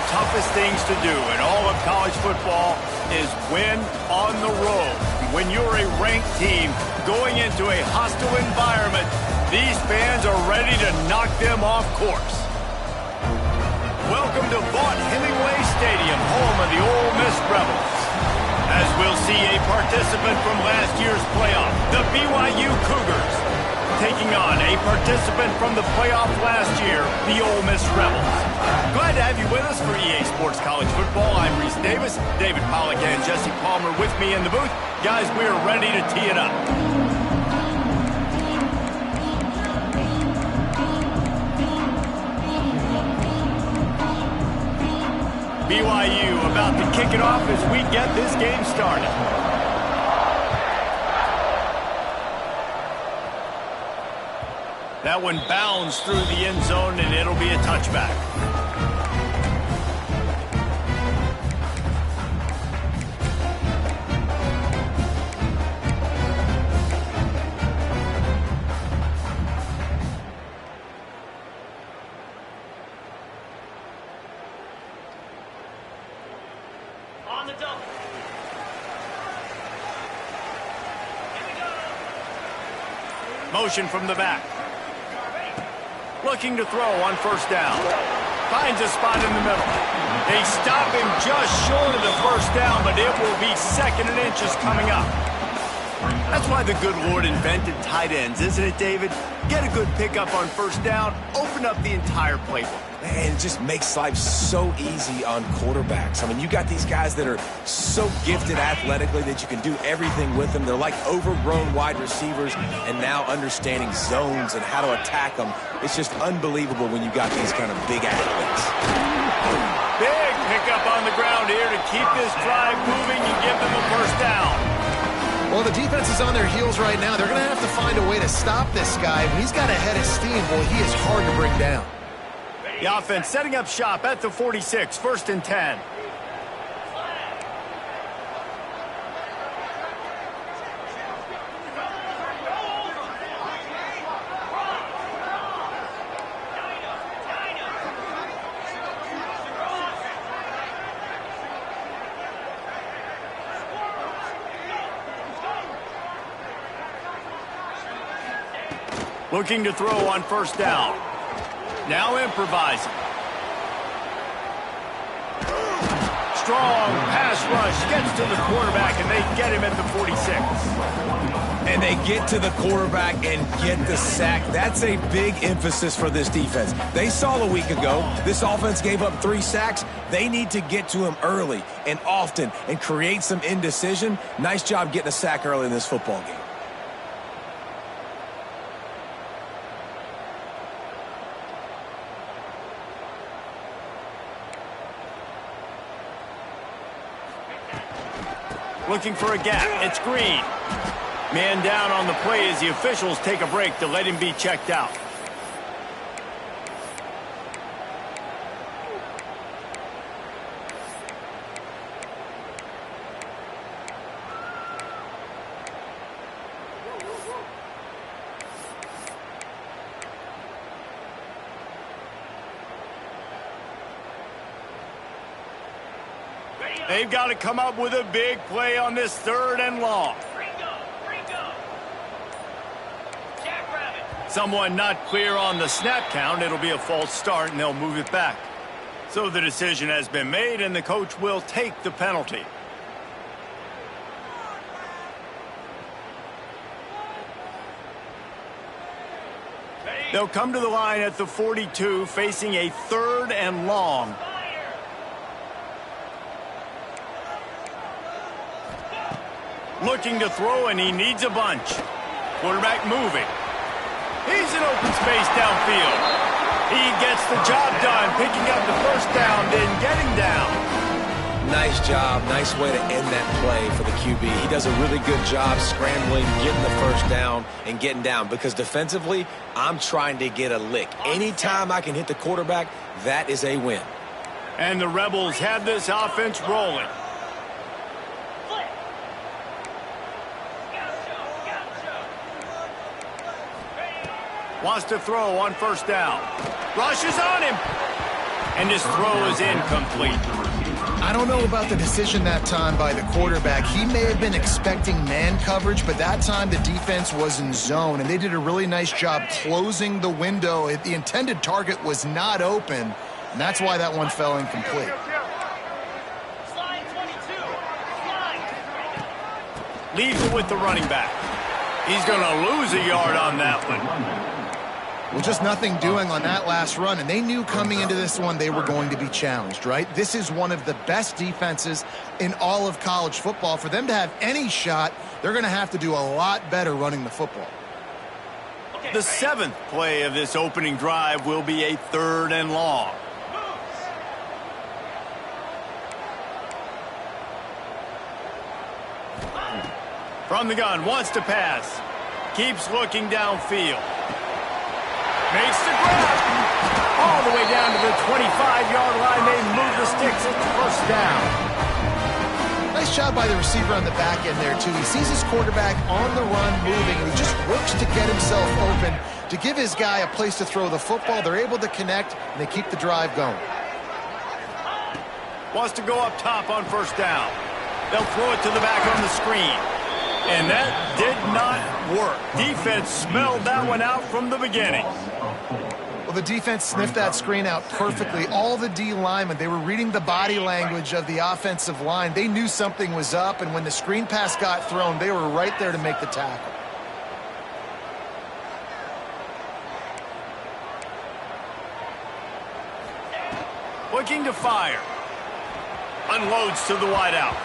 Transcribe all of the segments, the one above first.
the toughest things to do in all of college football is win on the road. When you're a ranked team going into a hostile environment, these fans are ready to knock them off course. Welcome to Vaught-Hemingway Stadium, home of the Ole Miss Rebels. As we'll see a participant from last year's playoff, the BYU Cougars, taking on a participant from the playoff last year, the Ole Miss Rebels. Glad to have you with us for EA Sports College Football. I'm Reese Davis, David Pollack and Jesse Palmer with me in the booth. Guys, we're ready to tee it up. BYU about to kick it off as we get this game started. That one bounds through the end zone, and it'll be a touchback. On the double. Here we go. Motion from the back. Looking to throw on first down. Finds a spot in the middle. They stop him just short of the first down, but it will be second and inches coming up. That's why the good Lord invented tight ends, isn't it, David? Get a good pickup on first down, open up the entire playbook. Man, it just makes life so easy on quarterbacks. I mean, you got these guys that are so gifted athletically that you can do everything with them. They're like overgrown wide receivers, and now understanding zones and how to attack them. It's just unbelievable when you got these kind of big athletes. Big pickup on the ground here to keep this drive moving and give them a first down. Well, the defense is on their heels right now. They're going to have to find a way to stop this guy. When he's got a head of steam, boy, he is hard to bring down. The offense setting up shop at the 46, first and 10. Looking to throw on first down. Now improvising. Strong pass rush gets to the quarterback, and they get him at the 46. And they get to the quarterback and get the sack. That's a big emphasis for this defense. They saw a week ago this offense gave up 3 sacks. They need to get to him early and often and create some indecision. Nice job getting a sack early in this football game. Looking for a gap. It's Green. Man down on the play as the officials take a break to let him be checked out. They've got to come up with a big play on this third and long. Someone not clear on the snap count. It'll be a false start, and they'll move it back. So the decision has been made, and the coach will take the penalty. They'll come to the line at the 42, facing a third and long. Looking to throw, and he needs a bunch. Quarterback moving. He's in open space downfield. He gets the job done, picking up the first down, then getting down. Nice job. Nice way to end that play for the QB. He does a really good job scrambling, getting the first down, and getting down. Because defensively, I'm trying to get a lick. Anytime I can hit the quarterback, that is a win. And the Rebels have this offense rolling. Wants to throw on first down. Rushes on him. And his throw is incomplete. I don't know about the decision that time by the quarterback. He may have been expecting man coverage, but that time the defense was in zone, and they did a really nice job closing the window. The intended target was not open, and that's why that one fell incomplete. Slide 22. Slide. Leaves it with the running back. He's going to lose a yard on that one. Well, just nothing doing on that last run, and they knew coming into this one they were going to be challenged, right? This is one of the best defenses in all of college football. For them to have any shot, they're going to have to do a lot better running the football. Okay, The seventh play of this opening drive will be a 3rd and long. From the gun, wants to pass. Keeps looking downfield. Makes the grab. All the way down to the 25-yard line. They move the sticks at the 1st down. Nice job by the receiver on the back end there, too. He sees his quarterback on the run moving, and he just works to get himself open to give his guy a place to throw the football. They're able to connect, and they keep the drive going. Wants to go up top on 1st down. They'll throw it to the back on the screen. And that did not work. Defense smelled that one out from the beginning. Well, the defense sniffed that screen out perfectly. All the D linemen, they were reading the body language of the offensive line. They knew something was up, and when the screen pass got thrown, they were right there to make the tackle. Looking to fire. Unloads to the wideout.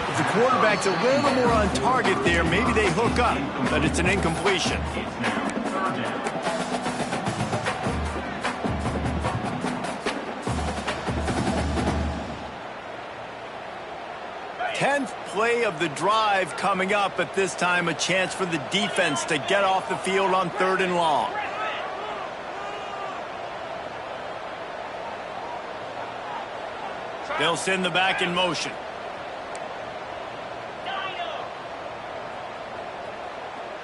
If the quarterback's a little more on target there, maybe they hook up, but it's an incompletion. Tenth play of the drive coming up, but this time a chance for the defense to get off the field on 3rd and long. They'll send the back in motion.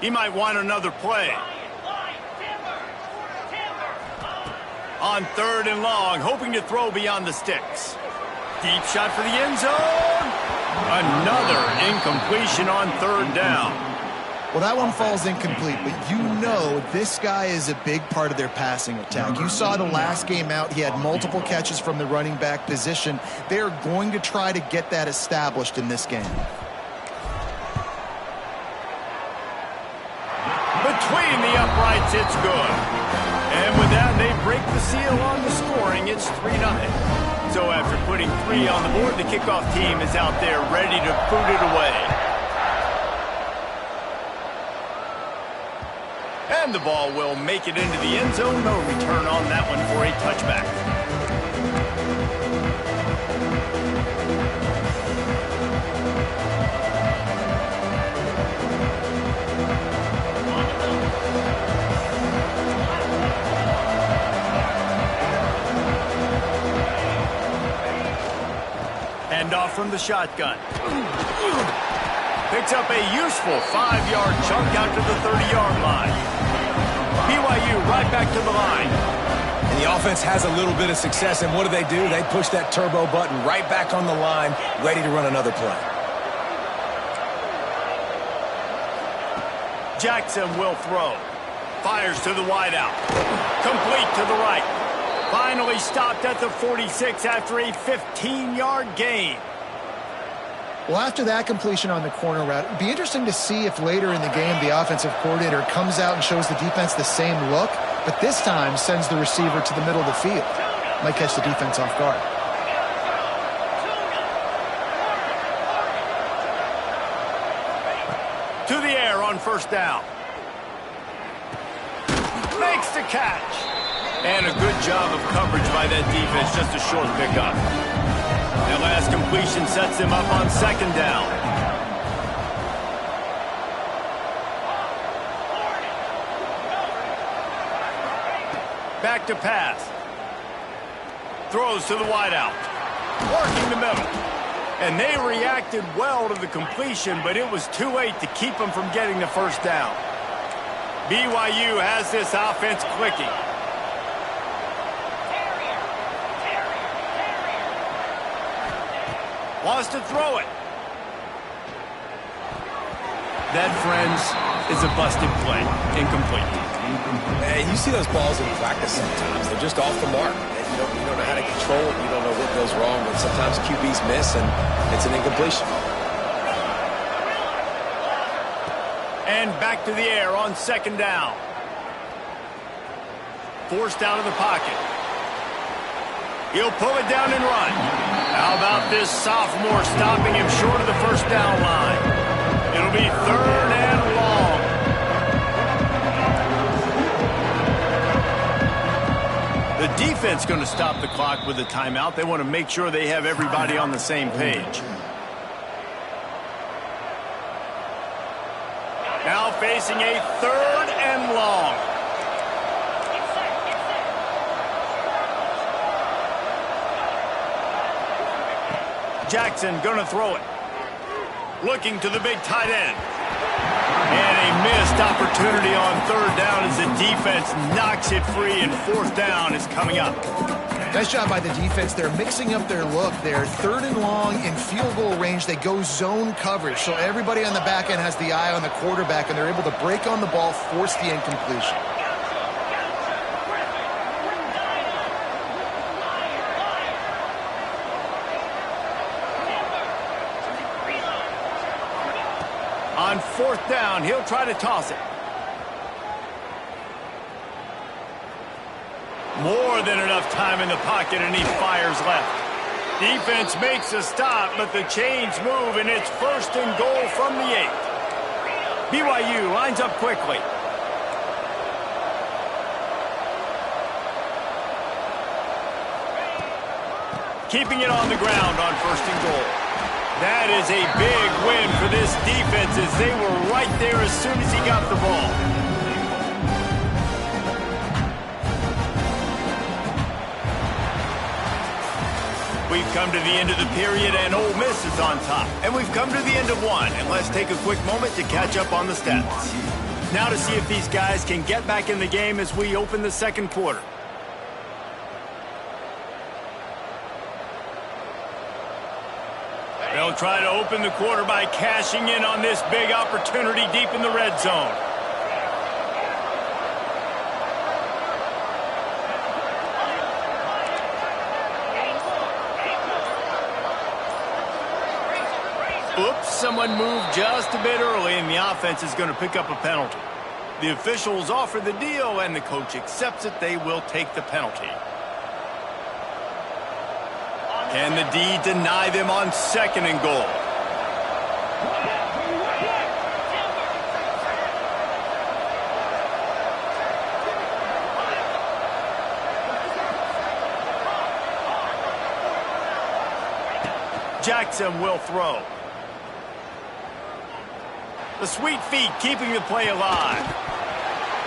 He might want another play. On 3rd and long, hoping to throw beyond the sticks. Deep shot for the end zone. Another incompletion on 3rd down. Well, that one falls incomplete, but you know this guy is a big part of their passing attack. You saw the last game out. He had multiple catches from the running back position. They're going to try to get that established in this game. Between the uprights, it's good. And with that, they break the seal on the scoring. It's 3-0. So after putting 3 on the board, the kickoff team is out there ready to boot it away. And the ball will make it into the end zone. No return on that one for a touchback. Handoff from the shotgun. Picks up a useful 5-yard chunk out to the 30-yard line. BYU right back to the line. And the offense has a little bit of success, and what do? They push that turbo button right back on the line, ready to run another play. Jackson will throw. Fires to the wideout. Complete to the right. Finally stopped at the 46 after a 15-yard gain. Well, after that completion on the corner route, it'd be interesting to see if later in the game the offensive coordinator comes out and shows the defense the same look, but this time sends the receiver to the middle of the field. Might catch the defense off guard. To the air on 1st down. Makes the catch. And a good job of coverage by that defense, just a short pickup. That last completion sets him up on 2nd down. Back to pass. Throws to the wideout. Working the middle. And they reacted well to the completion, but it was too late to keep them from getting the 1st down. BYU has this offense clicking. Wants to throw it. That, friends, is a busted play. Incomplete. Man, you see those balls in practice sometimes. They're just off the mark. And you don't know how to control it. You don't know what goes wrong. But sometimes QBs miss, and it's an incompletion. And back to the air on second down. Forced out of the pocket. He'll pull it down and run. How about this sophomore stopping him short of the first down line? It'll be third and long. The defense going to stop the clock with a timeout. They want to make sure they have everybody on the same page. Now facing a third and long. Jackson going to throw it. Looking to the big tight end. And a missed opportunity on third down as the defense knocks it free, and fourth down is coming up. Nice job by the defense. They're mixing up their look. They're third and long in field goal range. They go zone coverage. So everybody on the back end has the eye on the quarterback, and they're able to break on the ball, force the incompletion. On fourth down, he'll try to toss it. More than enough time in the pocket, and he fires left. Defense makes a stop, but the chains move, and it's first and goal from the 8. BYU lines up quickly. Keeping it on the ground on first and goal. That is a big win for this defense, as they were right there as soon as he got the ball. We've come to the end of the period, and Ole Miss is on top. And we've come to the end of one, and let's take a quick moment to catch up on the stats. Now to see if these guys can get back in the game as we open the second quarter. They'll try to open the quarter by cashing in on this big opportunity deep in the red zone. Oops, someone moved just a bit early, and the offense is going to pick up a penalty. The officials offer the deal, and the coach accepts it. They will take the penalty. Can the D deny them on second and goal? Jackson will throw. The sweet feet keeping the play alive.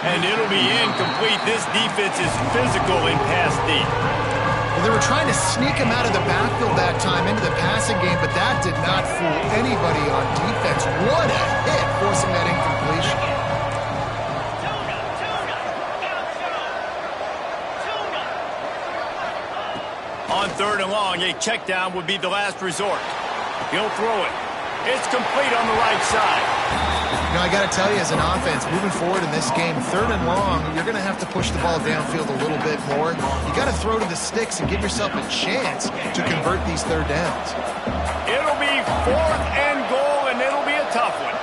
And it'll be incomplete. This defense is physical in pass deep. Well, they were trying to sneak him out of the backfield that time into the passing game, but that did not fool anybody on defense. What a hit, forcing that incompletion. On third and long, a check down would be the last resort. He'll throw it. It's complete on the right side. You know, I got to tell you, as an offense, moving forward in this game, third and long, you're going to have to push the ball downfield a little bit more. You got to throw to the sticks and give yourself a chance to convert these third downs. It'll be fourth and goal, and it'll be a tough one.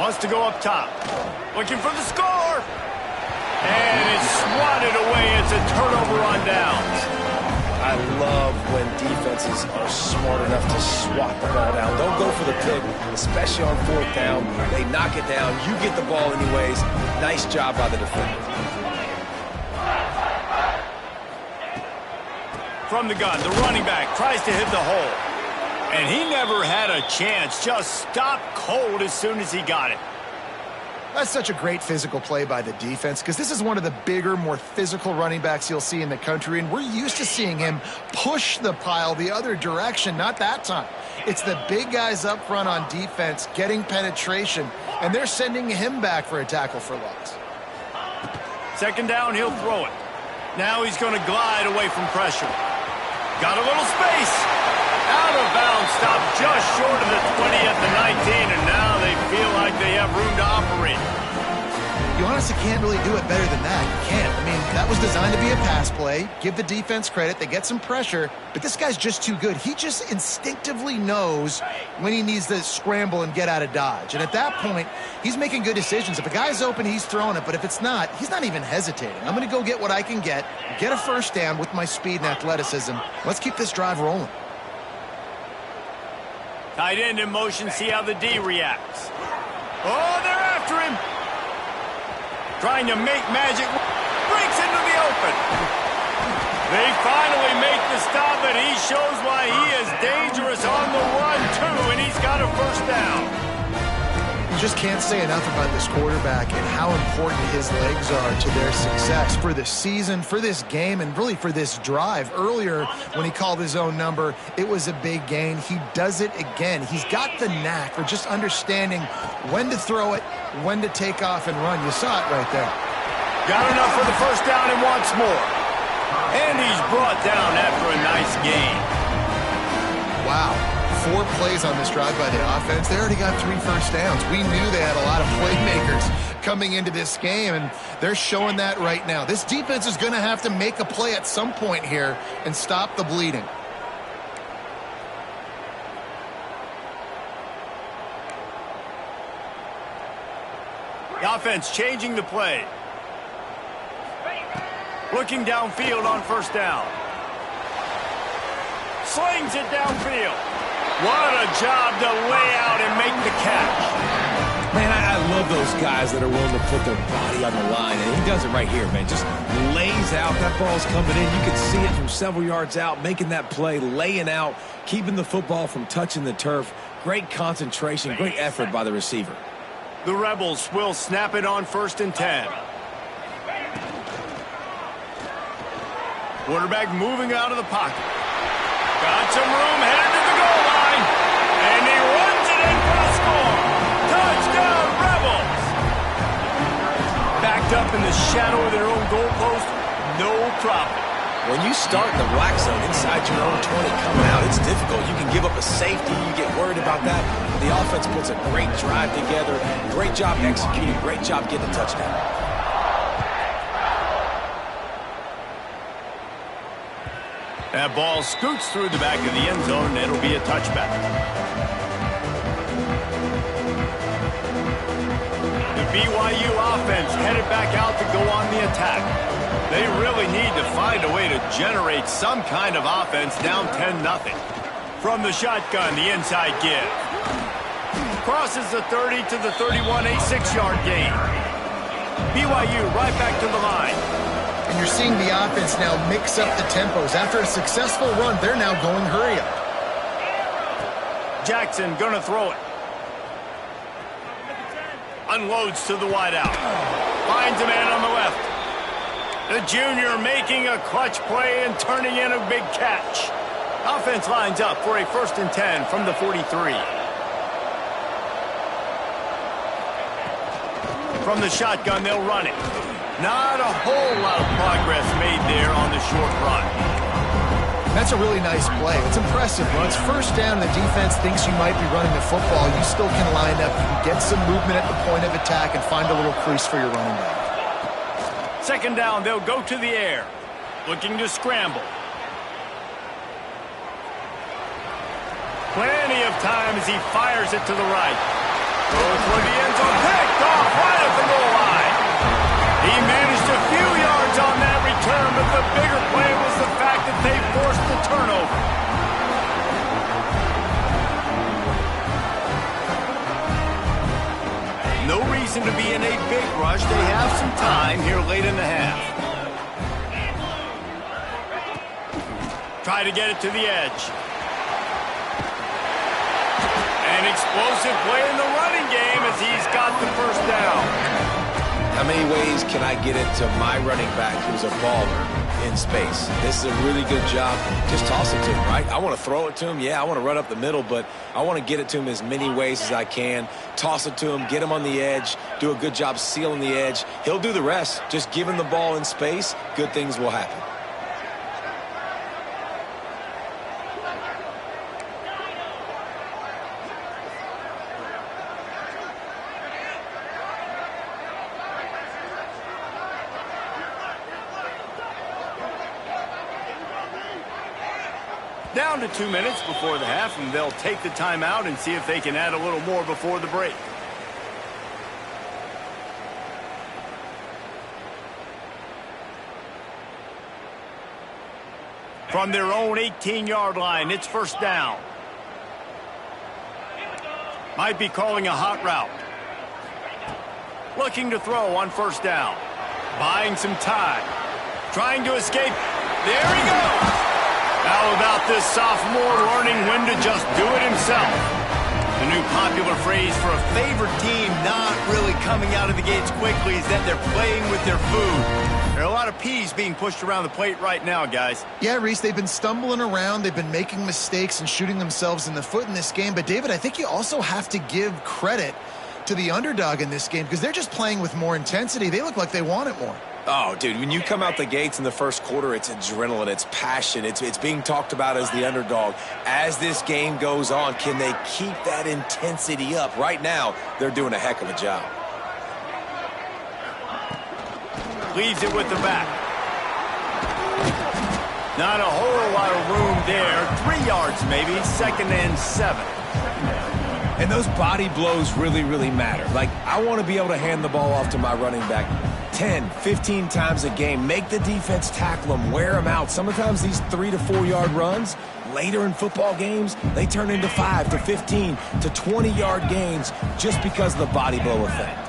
Wants to go up top. Looking for the score. And it's swatted away. It's a turnover on downs. I love when defenses are smart enough to swat the ball down. Don't go for the pick, especially on fourth down. They knock it down. You get the ball anyways. Nice job by the defender. From the gun, the running back tries to hit the hole. And he never had a chance. Just stopped cold as soon as he got it. That's such a great physical play by the defense, because this is one of the bigger, more physical running backs you'll see in the country, and we're used to seeing him push the pile the other direction. Not that time. It's the big guys up front on defense getting penetration and they're sending him back for a tackle for loss. Second down, he'll throw it. Now he's going to glide away from pressure. Got a little space. Out of bounds, stopped just short of the 20 at the 19, and now they feel like they have room to operate. You honestly can't really do it better than that. You can't. I mean, that was designed to be a pass play. Give the defense credit. They get some pressure, but this guy's just too good. He just instinctively knows when he needs to scramble and get out of dodge. And at that point, he's making good decisions. If a guy's open, he's throwing it, but if it's not, he's not even hesitating. I'm going to go get what I can get a first down with my speed and athleticism. Let's keep this drive rolling. Tight end in motion, see how the D reacts. Oh, they're after him. Trying to make magic, breaks into the open. They finally make the stop, and he shows why he is dangerous on the run, too, and he's got a first down. You just can't say enough about this quarterback and how important his legs are to their success for this season, for this game, and really for this drive. Earlier, when he called his own number, it was a big gain. He does it again. He's got the knack for just understanding when to throw it, when to take off and run. You saw it right there. Got enough for the first down and wants more. And he's brought down after a nice gain. Wow. 4 plays on this drive by the offense. They already got 3 first downs. We knew they had a lot of playmakers coming into this game, and they're showing that right now. This defense is going to have to make a play at some point here and stop the bleeding. The offense changing the play. Looking downfield on first down. Slings it downfield. What a job to lay out and make the catch. Man, I love those guys that are willing to put their body on the line, and he does it right here, man. Just lays out. That ball's coming in. You can see it from several yards out, making that play, laying out, keeping the football from touching the turf. Great concentration, great effort by the receiver. The Rebels will snap it on 1st and 10. Quarterback moving out of the pocket. Got some room, headed to the goal line. And he runs it in for a score. Touchdown, Rebels! Backed up in the shadow of their own goalpost, no problem. When you start in the black zone inside your own 20 coming out, it's difficult. You can give up a safety. You get worried about that. The offense puts a great drive together. Great job executing. Great job getting the touchdown. That ball scoots through the back of the end zone, and it'll be a touchback. The BYU offense headed back out to go on the attack. They really need to find a way to generate some kind of offense down 10-0. From the shotgun, the inside give. Crosses the 30 to the 31, a 6-yard gain. BYU right back to the line. And you're seeing the offense now mix up the tempos. After a successful run, they're now going hurry up. Jackson gonna throw it. Unloads to the wideout. Finds a man on the left. The junior making a clutch play and turning in a big catch. Offense lines up for a 1st and 10 from the 43. From the shotgun, they'll run it. Not a whole lot of progress made there on the short run. That's a really nice play. It's impressive. When it's first down and the defense thinks you might be running the football, you still can line up. You can get some movement at the point of attack and find a little crease for your running back. Second down, they'll go to the air. Looking to scramble. Plenty of time as he fires it to the right. Goes for the end zone. Picked off right at the goal line. He managed a few yards on that return, but the bigger play was the fact that they forced the turnover. No reason to be in a big rush. They have some time here late in the half. Try to get it to the edge. An explosive play in the running game as he's got the first down. How many ways can I get it to my running back who's a baller? in space. This is a really good job. Just toss it to him, right? I want to throw it to him. Yeah, I want to run up the middle, but I want to get it to him as many ways as I can. Toss it to him, get him on the edge, do a good job sealing the edge. He'll do the rest. Just give him the ball in space, good things will happen. Down to 2 minutes before the half, and they'll take the timeout and see if they can add a little more before the break. From their own 18-yard line, it's first down. Might be calling a hot route. Looking to throw on first down. Buying some time. Trying to escape. There he goes. How about this sophomore learning when to just do it himself? The new popular phrase for a favorite team not really coming out of the gates quickly is that they're playing with their food. There are a lot of peas being pushed around the plate right now, guys. Yeah, Reese, they've been stumbling around. They've been making mistakes and shooting themselves in the foot in this game. But, David, I think you also have to give credit to the underdog in this game because they're just playing with more intensity. They look like they want it more. Oh, dude, when you come out the gates in the first quarter, it's adrenaline, it's passion, it's being talked about as the underdog. As this game goes on, can they keep that intensity up? Right now, they're doing a heck of a job. Leaves it with the back. Not a whole lot of room there. 3 yards maybe, 2nd and 7. And those body blows really, really matter. Like, I want to be able to hand the ball off to my running back 10, 15 times a game. Make the defense tackle them, wear them out. Sometimes these 3 to 4 yard runs, later in football games, they turn into 5 to 15 to 20 yard gains just because of the body blow effect.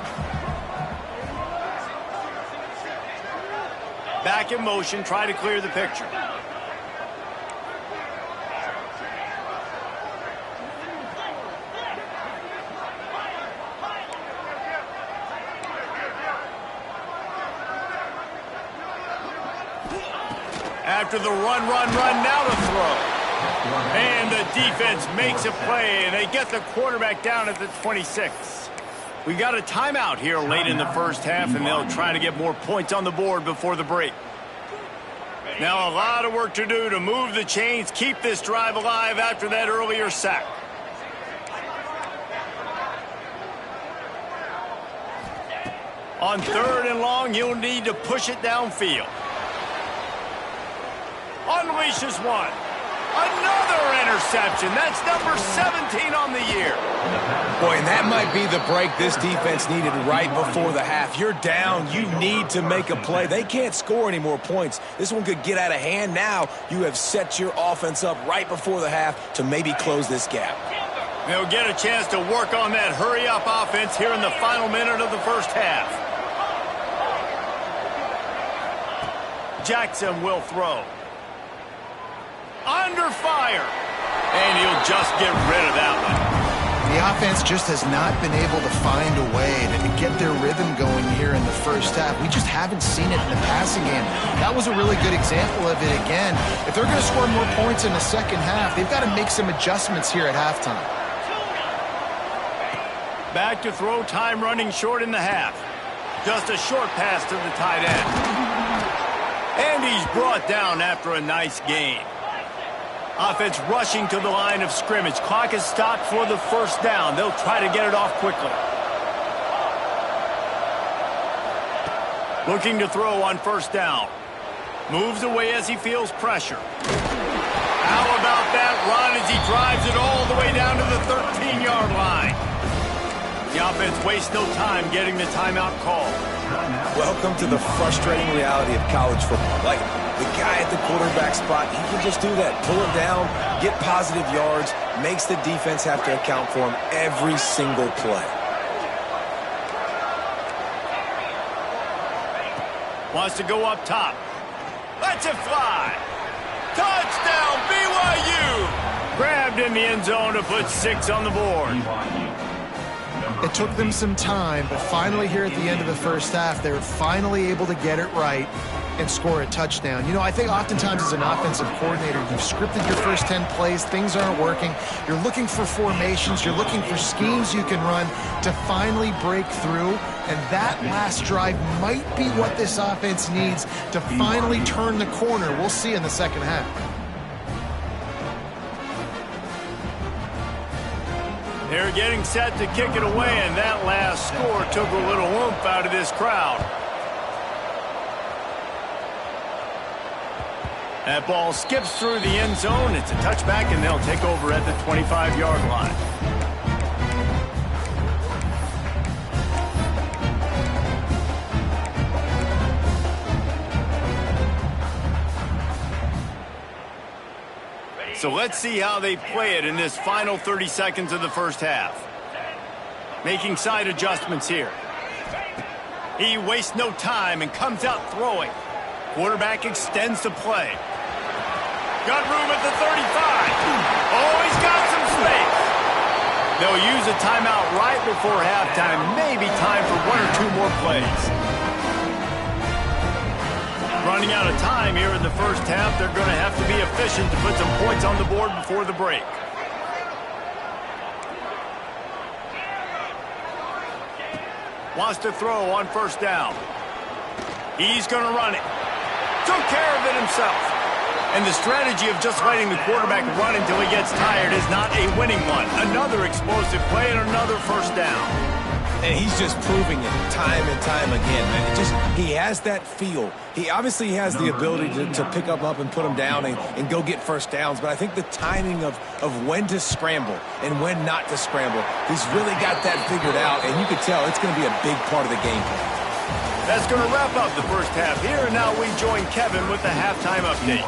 Back in motion, try to clear the picture. After the run, now to throw. And the defense makes a play, and they get the quarterback down at the 26. We got a timeout here late in the first half, and they'll try to get more points on the board before the break. Now a lot of work to do to move the chains, keep this drive alive after that earlier sack. On 3rd and long, you'll need to push it downfield. Unleashes one. Another interception. That's number 17 on the year. Boy, and that might be the break this defense needed right before the half. You're down. You need to make a play. They can't score any more points. This one could get out of hand. Now you have set your offense up right before the half to maybe close this gap. They'll get a chance to work on that hurry-up offense here in the final minute of the first half. Jackson will throw. Under fire. And he'll just get rid of that one. The offense just has not been able to find a way to get their rhythm going here in the first half. We just haven't seen it in the passing game. That was a really good example of it again. If they're going to score more points in the second half, they've got to make some adjustments here at halftime. Back to throw, time running short in the half. Just a short pass to the tight end. And he's brought down after a nice gain. Offense rushing to the line of scrimmage. Clock is stopped for the first down. They'll try to get it off quickly. Looking to throw on first down. Moves away as he feels pressure. How about that run as he drives it all the way down to the 13-yard line? The offense wastes no time getting the timeout call. Welcome to the frustrating reality of college football. Like, the guy at the quarterback spot, he can just do that. Pull it down, get positive yards, makes the defense have to account for him every single play. Wants to go up top. Lets it fly. Touchdown, BYU! Grabbed in the end zone to put 6 on the board. It took them some time, but finally here at the end of the first half, they were finally able to get it right and score a touchdown. You know, I think oftentimes as an offensive coordinator, you've scripted your first 10 plays, things aren't working. You're looking for formations, you're looking for schemes you can run to finally break through, and that last drive might be what this offense needs to finally turn the corner. We'll see in the second half. They're getting set to kick it away, and that last score took a little oomph out of this crowd. That ball skips through the end zone. It's a touchback, and they'll take over at the 25-yard line. So let's see how they play it in this final 30 seconds of the first half. Making side adjustments here. He wastes no time and comes out throwing. Quarterback extends the play. Got room at the 35. Oh, he's got some space. They'll use a timeout right before halftime. Maybe time for one or two more plays. Running out of time here in the first half. They're going to have to be efficient to put some points on the board before the break. Wants to throw on first down. He's going to run it. Took care of it himself. And the strategy of just letting the quarterback run until he gets tired is not a winning one. Another explosive play and another first down. And he's just proving it time and time again, man. He has that feel. He obviously has the ability to pick up and put him down and go get first downs. But I think the timing of when to scramble and when not to scramble, he's really got that figured out. And you can tell it's going to be a big part of the game plan. That's going to wrap up the first half here. And now we join Kevin with the halftime update.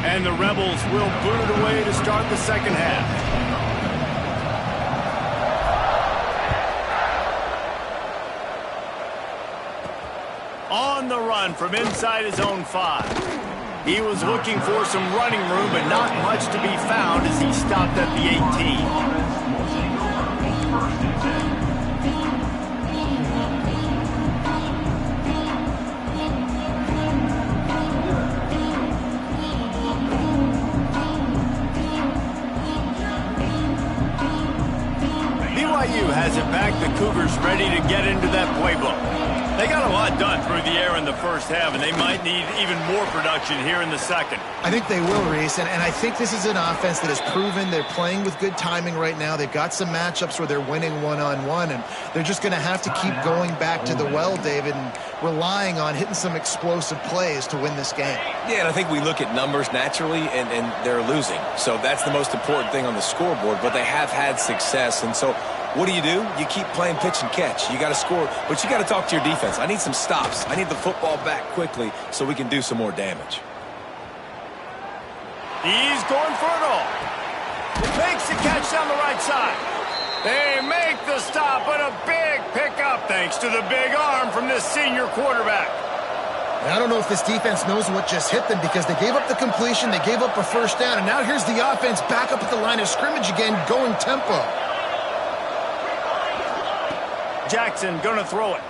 And the Rebels will boot it away to start the second half. On the run from inside his own 5. He was looking for some running room, but not much to be found as he stopped at the 18. BYU has it back. The Cougars ready to get into that playbook. They got a lot done through the air in the first half, and they might need even more production here in the second. I think they will, Reese, and I think this is an offense that has proven they're playing with good timing right now. They've got some matchups where they're winning one-on-one, and they're just going to have to keep going back to the well, David, and relying on hitting some explosive plays to win this game. Yeah, and I think we look at numbers naturally, and they're losing. So that's the most important thing on the scoreboard, but they have had success, and so what do? You keep playing pitch and catch. You got to score, but you got to talk to your defense. I need some stops. I need the football back quickly so we can do some more damage. He's going for it all. Makes the catch down the right side. They make the stop, but a big pickup thanks to the big arm from this senior quarterback. I don't know if this defense knows what just hit them because they gave up the completion, they gave up a first down, and now here's the offense back up at the line of scrimmage again, going tempo. Jackson gonna throw it.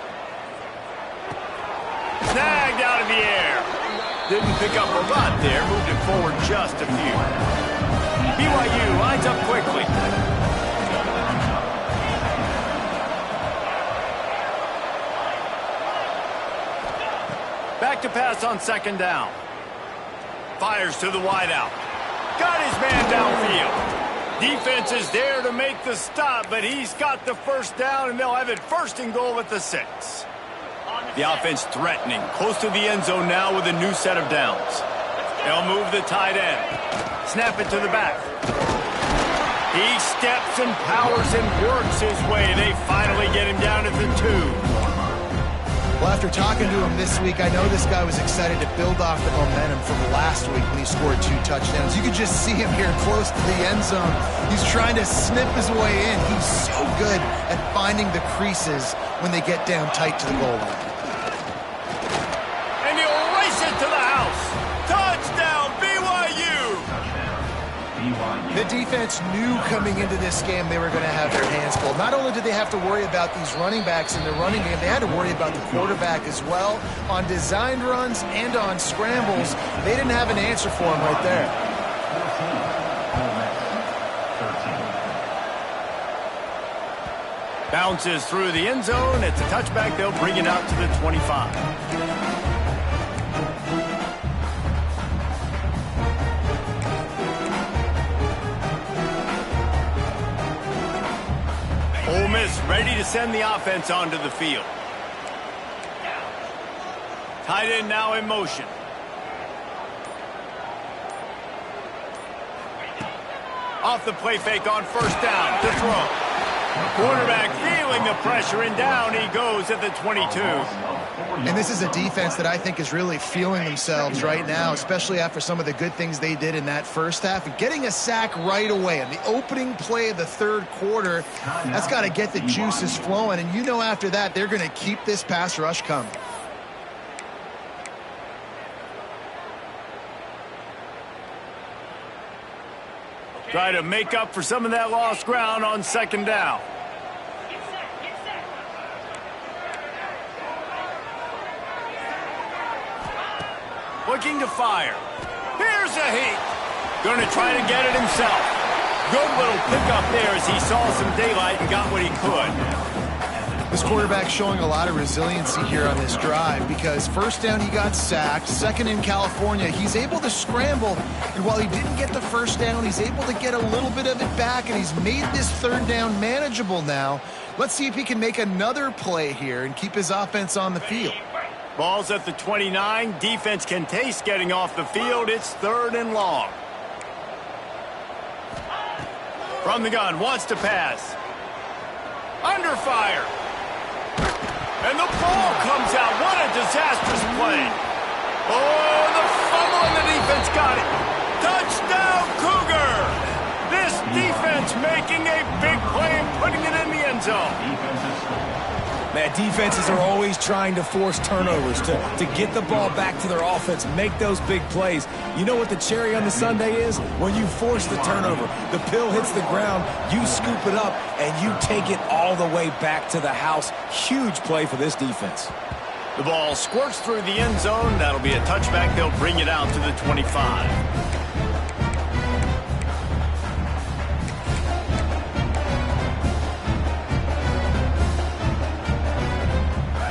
Snagged out of the air. Didn't pick up a lot there. Moved it forward just a few. BYU lines up quickly. Back to pass on second down. Fires to the wideout. Got his man downfield. Defense is there to make the stop, but he's got the first down, and they'll have it first and goal at the 6. The offense threatening, close to the end zone now with a new set of downs. They'll move the tight end. Snap it to the back. He steps and powers and works his way. They finally get him down at the 2. Well, after talking to him this week, I know this guy was excited to build off the momentum from last week when he scored 2 touchdowns. You could just see him here close to the end zone. He's trying to snip his way in. He's so good at finding the creases when they get down tight to the goal line. And he'll race it to the house. Touchdown, BYU! The defense knew coming into this game they were going to have their hands full. Not only did they have to worry about these running backs in the running game, they had to worry about the quarterback as well. On designed runs and on scrambles, they didn't have an answer for him right there. Bounces through the end zone. It's a touchback. They'll bring it out to the 25. Ole Miss ready to send the offense onto the field. Tight end now in motion. Off the play fake on first down to throw. Quarterback feeling the pressure, and down he goes at the 22. And this is a defense that I think is really feeling themselves right now, especially after some of the good things they did in that first half. And getting a sack right away in the opening play of the third quarter, that's got to get the juices flowing. And you know after that, they're going to keep this pass rush coming. Try to make up for some of that lost ground on second down. Looking to fire. Here's a heat. Going to try to get it himself. Good little pickup there as he saw some daylight and got what he could. This quarterback showing a lot of resiliency here on this drive because first down he got sacked, second in California, he's able to scramble, and while he didn't get the first down, he's able to get a little bit of it back, and he's made this third down manageable now. Let's see if he can make another play here and keep his offense on the field. Ball's at the 29. Defense can taste getting off the field. It's third and long. From the gun, wants to pass. Under fire. And the ball comes out. What a disastrous play. Oh, the fumble and the defense got it. Touchdown, Cougar. This defense making a big play and putting it in the end zone. Man, defenses are always trying to force turnovers to get the ball back to their offense, make those big plays. You know what the cherry on the sundae is? When you force the turnover, the pill hits the ground, you scoop it up, and you take it all the way back to the house. Huge play for this defense. The ball squirts through the end zone. That'll be a touchback. They'll bring it out to the 25.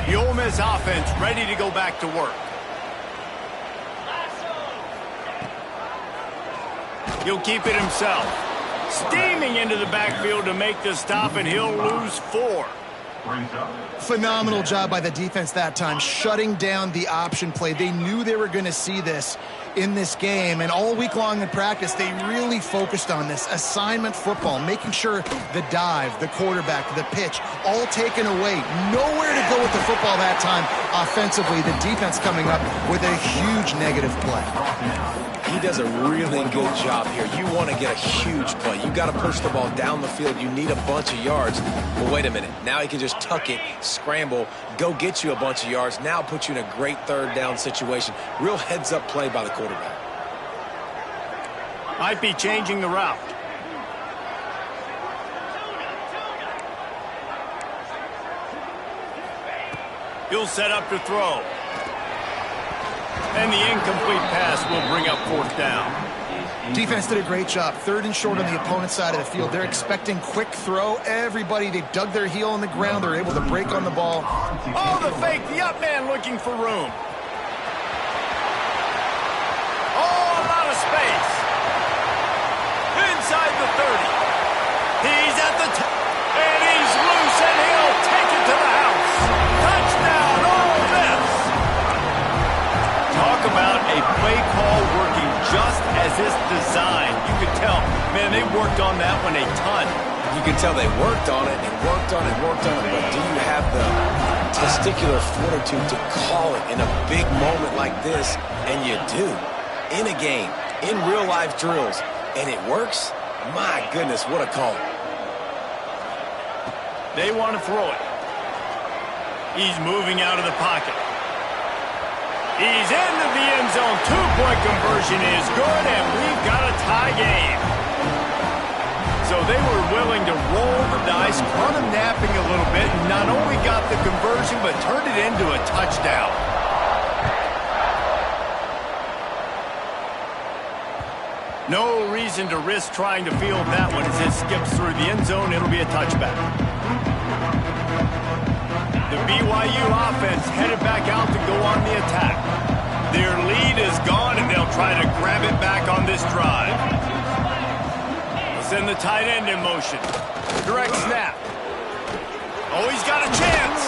The Ole Miss offense ready to go back to work. He'll keep it himself. Steaming into the backfield to make the stop, and he'll lose 4. Phenomenal job by the defense that time, shutting down the option play. They knew they were going to see this in this game, and all week long in practice, they really focused on this assignment football, making sure the dive, the quarterback, the pitch, all taken away. Nowhere to go with the football that time offensively. The defense coming up with a huge negative play. He does a really good job here. You want to get a huge play. You got to push the ball down the field. You need a bunch of yards. But wait a minute. Now he can just tuck it, scramble, go get you a bunch of yards. Now put you in a great third down situation. Real heads-up play by the quarterback. Might be changing the route. He'll set up to throw. And the incomplete pass will bring up fourth down. Defense did a great job. Third and short on the opponent's side of the field. They're expecting quick throw. Everybody, they dug their heel on the ground. They're able to break on the ball. Oh, the fake. The up man looking for room. Oh, a lot of space. Inside the 30. He's at the top. And he's loose, and he'll take it to the house. Touchdown, Ole Miss. Talk about a play call working just as it's designed. You could tell, man, they worked on that one a ton. You can tell they worked on it and worked on it and worked on it, but do you have the testicular fortitude to call it in a big moment like this, and you do. In a game, in real-life drills, and it works? My goodness, what a call. They want to throw it. He's moving out of the pocket. He's into the end zone. Two-point conversion is good, and we've got a tie game. So they were willing to roll the dice, run him napping a little bit, and not only got the conversion, but turned it into a touchdown. No reason to risk trying to field that one as it skips through the end zone. It'll be a touchback. The BYU offense headed back out to go on the attack. Their lead is gone, and they'll try to grab it back on this drive. They'll send the tight end in motion. Direct snap. Oh, he's got a chance.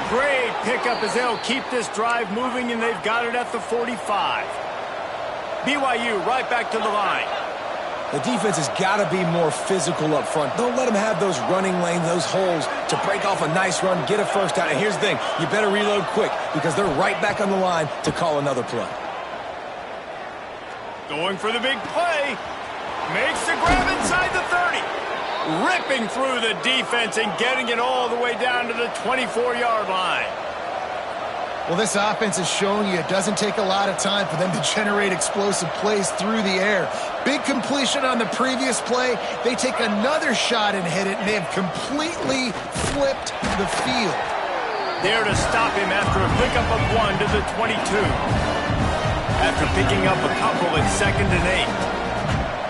Great pickup as they'll keep this drive moving, and they've got it at the 45. BYU right back to the line. The defense has got to be more physical up front. Don't let them have those running lanes, those holes to break off a nice run, get a first down. And here's the thing, you better reload quick because they're right back on the line to call another play. Going for the big play. Makes the grab inside the 30. Ripping through the defense and getting it all the way down to the 24-yard line. Well, this offense is showing you it doesn't take a lot of time for them to generate explosive plays through the air. Big completion on the previous play. They take another shot and hit it, and they have completely flipped the field. There to stop him after a pickup of 1 to the 22. After picking up a couple at 2nd and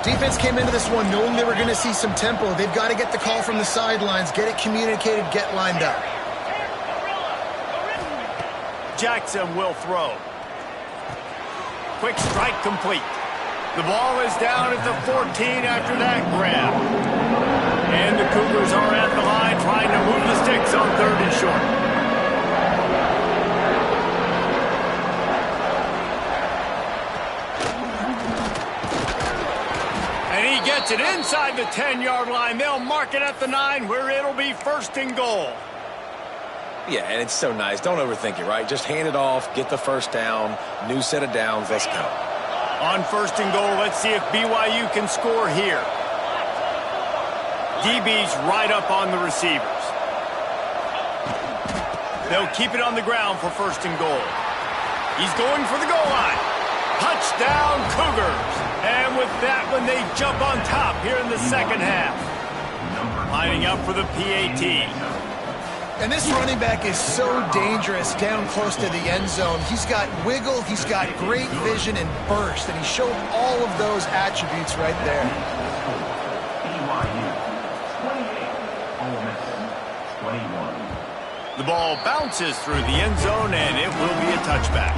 8. Defense came into this one knowing they were going to see some tempo. They've got to get the call from the sidelines, get it communicated, get lined up. Jackson will throw. Quick strike complete. The ball is down at the 14 after that grab. And the Cougars are at the line trying to move the sticks on 3rd and short. And he gets it inside the 10-yard line. They'll mark it at the 9 where it'll be 1st and goal. Yeah, and it's so nice. Don't overthink it, right? Just hand it off, get the first down, new set of downs, let's go. On 1st and goal, let's see if BYU can score here. DB's right up on the receivers. They'll keep it on the ground for 1st and goal. He's going for the goal line. Touchdown, Cougars. And with that one, they jump on top here in the 2nd half. Lining up for the PAT. And this running back is so dangerous down close to the end zone. He's got wiggle, he's got great vision and burst, and he showed all of those attributes right there. BYU, 28, Ole Miss, 21. The ball bounces through the end zone, and it will be a touchback.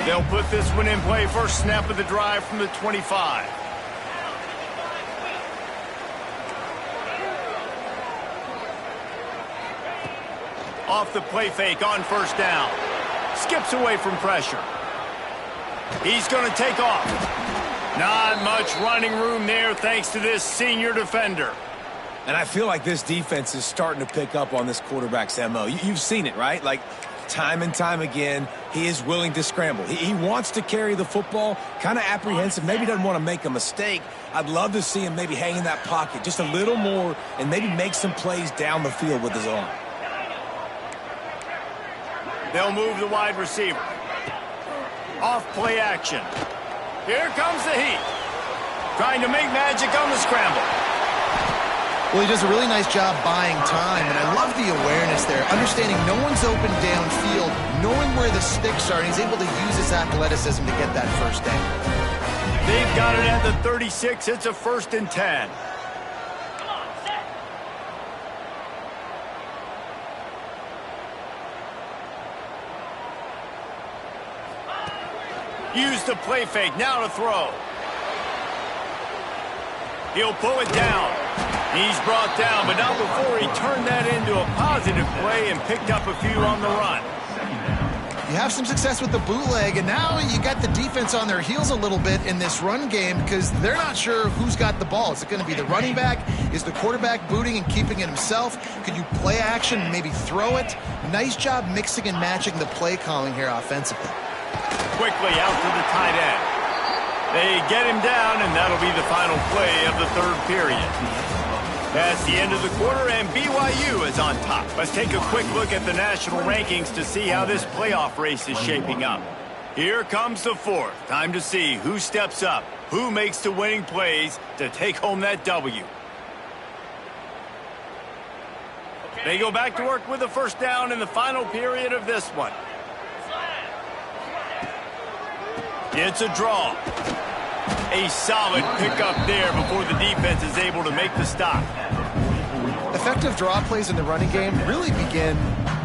They'll put this one in play. First snap of the drive from the 25. Off the play fake on 1st down. Skips away from pressure. He's going to take off. Not much running room there thanks to this senior defender. And I feel like this defense is starting to pick up on this quarterback's MO. You've seen it, right? Like, time and time again, he is willing to scramble. He wants to carry the football, kind of apprehensive, maybe doesn't want to make a mistake. I'd love to see him maybe hang in that pocket just a little more and maybe make some plays down the field with his arm. They'll move the wide receiver. Off play action. Here comes the heat. Trying to make magic on the scramble. Well, he does a really nice job buying time, and I love the awareness there. Understanding no one's open downfield, knowing where the sticks are, and he's able to use his athleticism to get that first down. They've got it at the 36. It's a 1st and 10. Use the play fake. Now to throw. He'll pull it down. He's brought down, but not before he turned that into a positive play and picked up a few on the run. You have some success with the bootleg, and now you got the defense on their heels a little bit in this run game because they're not sure who's got the ball. Is it going to be the running back? Is the quarterback booting and keeping it himself? Could you play action and maybe throw it? Nice job mixing and matching the play calling here offensively. Quickly out to the tight end. They get him down, and that'll be the final play of the third period. That's the end of the quarter, and BYU is on top. Let's take a quick look at the national rankings to see how this playoff race is shaping up. Here comes the fourth. Time to see who steps up, who makes the winning plays to take home that W. They go back to work with a first down in the final period of this one. It's a draw. A solid pickup there before the defense is able to make the stop. Effective draw plays in the running game really begin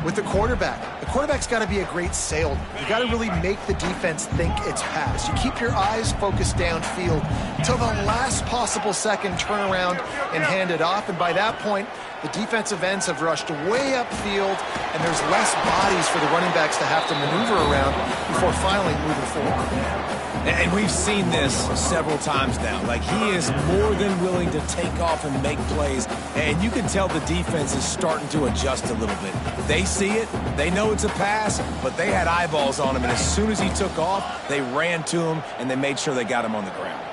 with the quarterback. The quarterback's got to be a great salesman. You got to really make the defense think it's pass. You keep your eyes focused downfield till the last possible second, turn around and hand it off. And by that point, the defensive ends have rushed way upfield, and there's less bodies for the running backs to have to maneuver around before finally moving forward. And we've seen this several times now. Like, he is more than willing to take off and make plays. And you can tell the defense is starting to adjust a little bit. They see it. They know it's a pass, but they had eyeballs on him. And as soon as he took off, they ran to him, and they made sure they got him on the ground.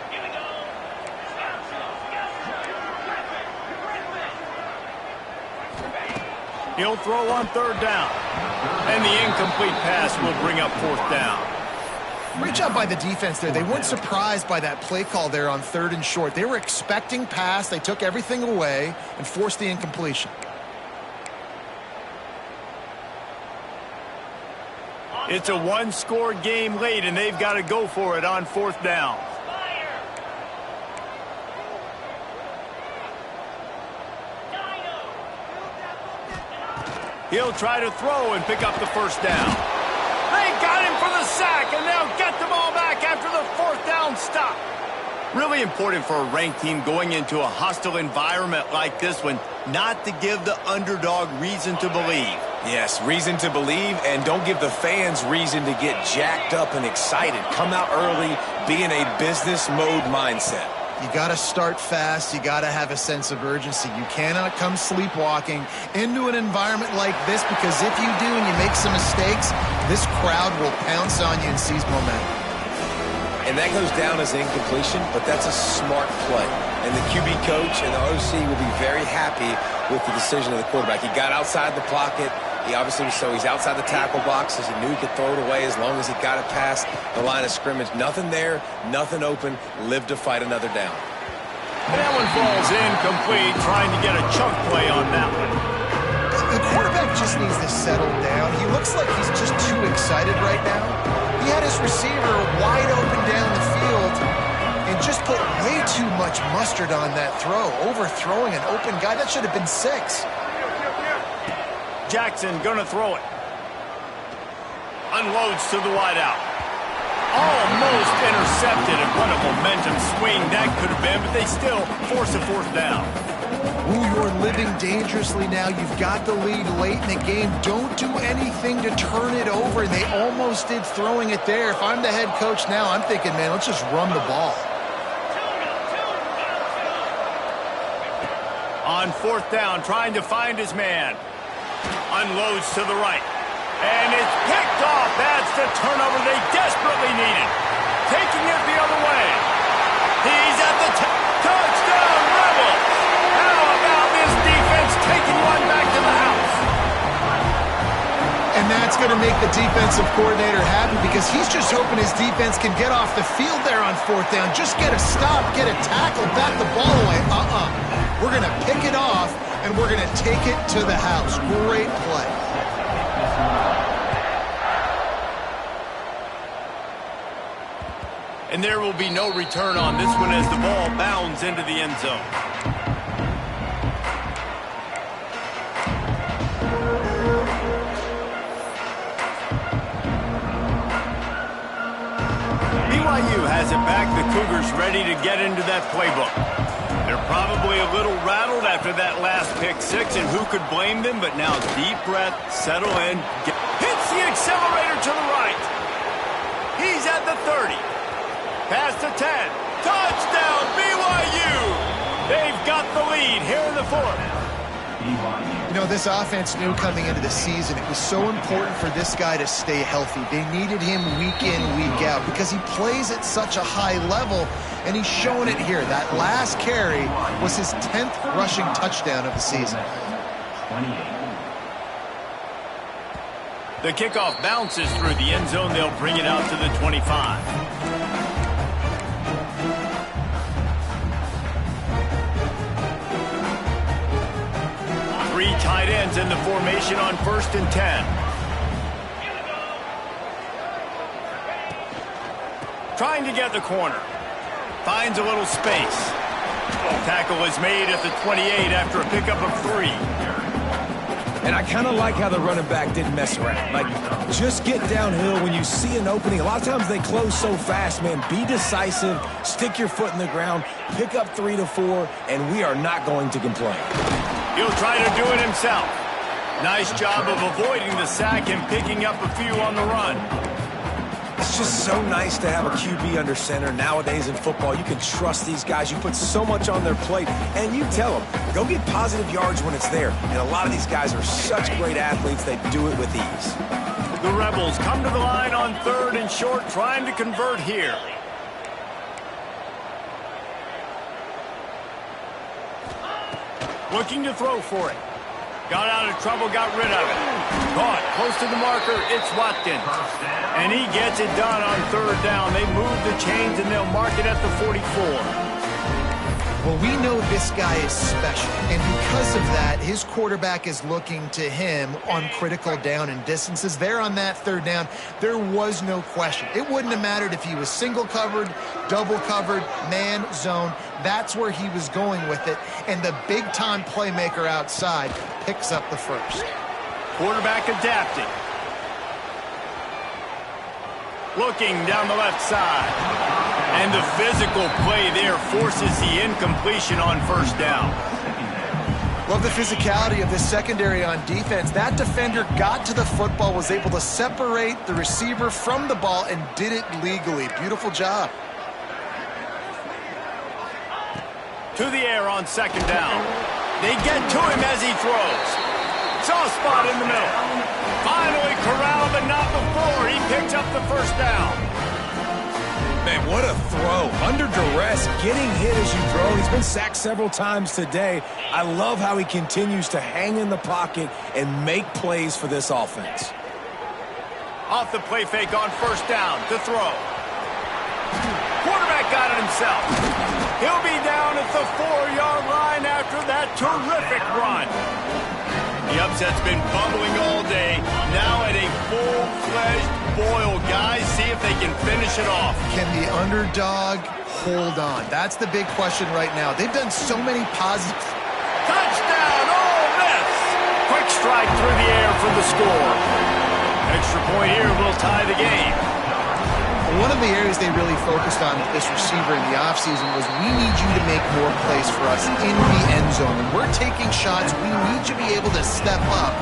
He'll throw on third down. And the incomplete pass will bring up fourth down. Great job by the defense there. They weren't surprised by that play call there on third and short. They were expecting pass. They took everything away and forced the incompletion. It's a one-score game late, and they've got to go for it on fourth down. He'll try to throw and pick up the first down. They got him for the sack, and they'll get the ball back after the fourth down stop. Really important for a ranked team going into a hostile environment like this one, not to give the underdog reason to believe. Yes, reason to believe, and don't give the fans reason to get jacked up and excited. Come out early, be in a business mode mindset. You got to start fast. You got to have a sense of urgency. You cannot come sleepwalking into an environment like this, because if you do and you make some mistakes, this crowd will pounce on you and seize momentum. And that goes down as incompletion, but that's a smart play. And the QB coach and the OC will be very happy with the decision of the quarterback. He got outside the pocket. He obviously, so he's outside the tackle box, as he knew he could throw it away as long as he got it past the line of scrimmage. Nothing there, nothing open, live to fight another down. That one falls incomplete, trying to get a chunk play on that one. The quarterback just needs to settle down. He looks like he's just too excited right now. He had his receiver wide open down the field and just put way too much mustard on that throw, overthrowing an open guy. That should have been 6. Jackson gonna throw it. Unloads to the wideout. Almost intercepted, and what a momentum swing that could have been, but they still force a fourth down. Ooh, you're living dangerously now. You've got the lead late in the game. Don't do anything to turn it over. They almost did throwing it there. If I'm the head coach now, I'm thinking, man, let's just run the ball. On fourth down, trying to find his man. Unloads to the right. And it's picked off. That's the turnover they desperately needed. Taking it the other way. He's at the touchdown Rebels. How about this defense taking one back to the house? And that's going to make the defensive coordinator happy, because he's just hoping his defense can get off the field there on fourth down. Just get a stop, get a tackle, bat the ball away. We're going to pick it off, and we're going to take it to the house. Great play. And there will be no return on this one as the ball bounds into the end zone. BYU has it back. The Cougars ready to get into that playbook. They're probably a little rattled after that last pick six, and who could blame them? But now deep breath, settle in, hits the accelerator to the right. He's at the 30. Past the 10. Touchdown, BYU! They've got the lead here in the fourth. You know, this offense knew coming into the season it was so important for this guy to stay healthy. They needed him week in, week out because he plays at such a high level, and he's showing it here. That last carry was his 10th rushing touchdown of the season. 28. The kickoff bounces through the end zone. They'll bring it out to the 25. Three tight ends in the formation on 1st and 10. Trying to get the corner. Finds a little space. Tackle is made at the 28 after a pickup of 3. And I kind of like how the running back didn't mess around. Like, just get downhill when you see an opening. A lot of times they close so fast, man. Be decisive, stick your foot in the ground, pick up 3 to 4, and we are not going to complain. He'll try to do it himself. Nice job of avoiding the sack and picking up a few on the run. It's just so nice to have a QB under center. Nowadays in football, you can trust these guys. You put so much on their plate, and you tell them, go get positive yards when it's there. And a lot of these guys are such great athletes, they do it with ease. The Rebels come to the line on 3rd and short, trying to convert here. Looking to throw for it. Got out of trouble, got rid of it. Caught close to the marker, it's Watkins. And he gets it done on 3rd down. They move the chains and they'll mark it at the 44. Well, we know this guy is special, and because of that, his quarterback is looking to him on critical down and distances. There on that 3rd down, there was no question. It wouldn't have mattered if he was single covered, double covered, man, zone. That's where he was going with it, and the big-time playmaker outside picks up the first. Quarterback adapting. Looking down the left side. And the physical play there forces the incompletion on 1st down. Love the physicality of this secondary on defense. That defender got to the football, was able to separate the receiver from the ball, and did it legally. Beautiful job. To the air on 2nd down. They get to him as he throws. Soft spot in the middle. Finally corralled, but not before. He picks up the 1st down. Man, what a throw. Under duress, getting hit as you throw. He's been sacked several times today. I love how he continues to hang in the pocket and make plays for this offense. Off the play fake on 1st down to throw. Quarterback got it himself. He'll be down at the 4-yard line after that terrific run. The upset's been bubbling all day. Now at a full-fledged boil. Guys, see if they can finish it off. Can the underdog hold on? That's the big question right now. They've done so many positive. Touchdown, Ole Miss! Quick strike through the air for the score. Extra point here will tie the game. One of the areas they really focused on with this receiver in the offseason was, we need you to make more plays for us in the end zone. When we're taking shots, we need you to be able to step up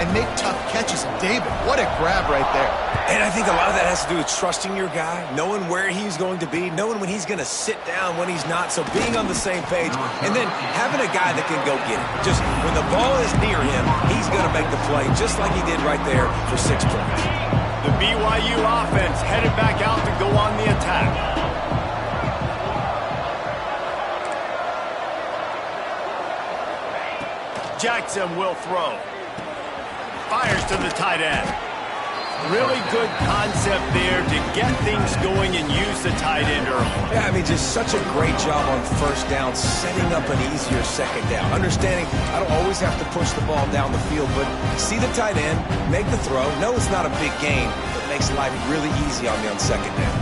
and make tough catches. And David, what a grab right there. And I think a lot of that has to do with trusting your guy, knowing where he's going to be, knowing when he's going to sit down, when he's not. So being on the same page, and then having a guy that can go get it. Just when the ball is near him, he's going to make the play, just like he did right there for 6 points. The BYU offense headed back out to go on the attack. Jackson will throw. Fires to the tight end. Really good concept there to get things going and use the tight end early. Yeah, I mean, just such a great job on 1st down, setting up an easier 2nd down. Understanding I don't always have to push the ball down the field, but see the tight end, make the throw. No, it's not a big gain, but makes life really easy on me on 2nd down.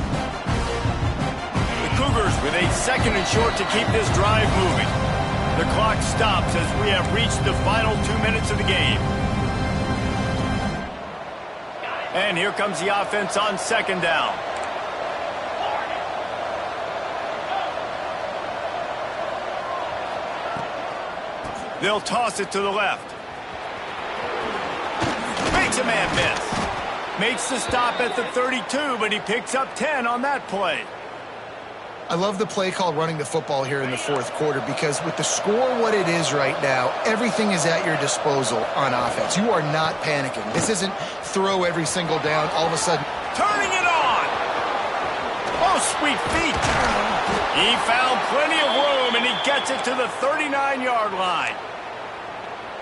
The Cougars with a 2nd and short to keep this drive moving. The clock stops as we have reached the final 2 minutes of the game. And here comes the offense on 2nd down. They'll toss it to the left. Makes a man miss. Makes the stop at the 32, but he picks up 10 on that play. I love the play call running the football here in the fourth quarter because with the score what it is right now, everything is at your disposal on offense. You are not panicking. This isn't throw every single down, all of a sudden. Turning it on! Oh, sweet feet! He found plenty of room, and he gets it to the 39-yard line.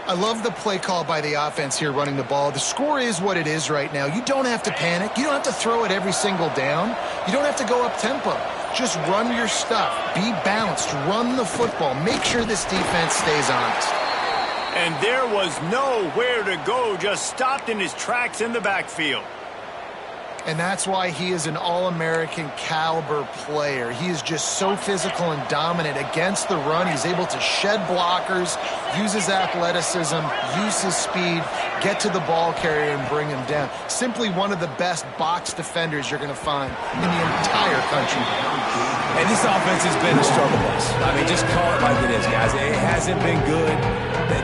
I love the play call by the offense here running the ball. The score is what it is right now. You don't have to panic. You don't have to throw it every single down. You don't have to go up tempo. Just run your stuff. Be balanced. Run the football. Make sure this defense stays honest. And there was nowhere to go, just stopped in his tracks in the backfield. And that's why he is an All-American caliber player. He is just so physical and dominant against the run. He's able to shed blockers, use his athleticism, use his speed, get to the ball carrier and bring him down. Simply one of the best box defenders you're going to find in the entire country. And this offense has been a struggle bus. I mean, just call it like it is, guys. It hasn't been good,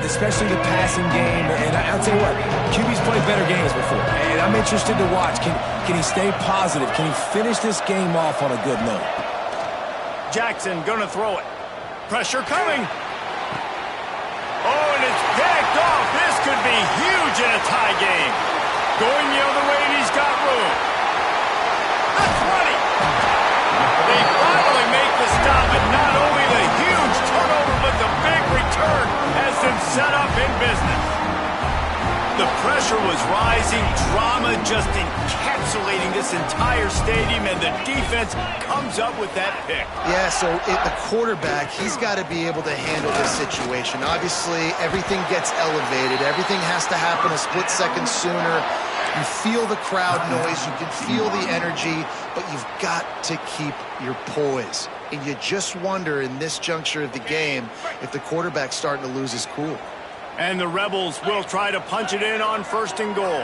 especially the passing game. And I'll tell you what, QB's played better games before. And I'm interested to watch. Can he stay positive? Can he finish this game off on a good note? Jackson gonna throw it. Pressure coming. Oh, and it's picked off. This could be huge in a tie game. Going the other way, and he's got room. The 20. They finally make the stop, and not only the huge turnover, but the big return has them set up in business. The pressure was rising, drama just encapsulating this entire stadium, and the defense comes up with that pick. Yeah, so the quarterback, he's got to be able to handle this situation. Obviously, everything gets elevated. Everything has to happen a split second sooner. You feel the crowd noise. You can feel the energy, but you've got to keep your poise. And you just wonder in this juncture of the game if the quarterback's starting to lose his cool. And the Rebels will try to punch it in on 1st and goal.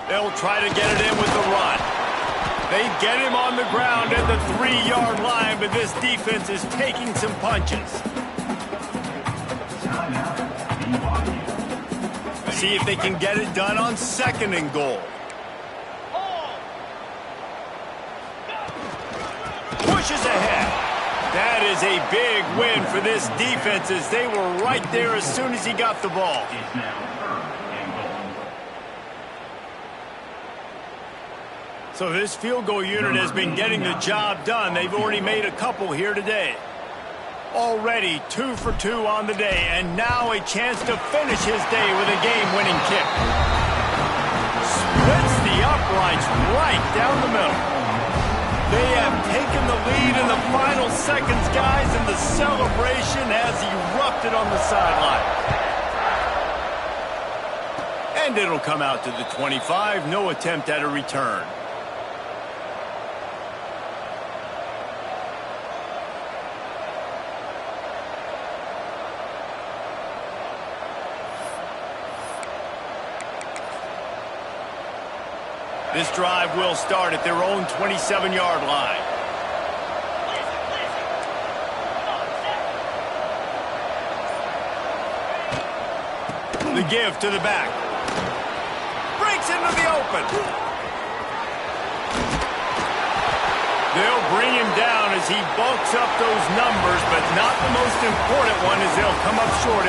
They'll try to get it in with the run. They get him on the ground at the 3-yard line, but this defense is taking some punches. See if they can get it done on 2nd and goal. Pushes ahead. That is a big win for this defense as they were right there as soon as he got the ball. So this field goal unit has been getting the job done. They've already made a couple here today. Already 2 for 2 on the day, and now a chance to finish his day with a game-winning kick. Splits the uprights right down the middle. They have taken the lead in the final seconds, guys, and the celebration has erupted on the sideline. And it'll come out to the 25. No attempt at a return. This drive will start at their own 27-yard line. The give to the back. Breaks into the open. They'll bring him down as he bulks up those numbers, but not the most important one as they'll come up short.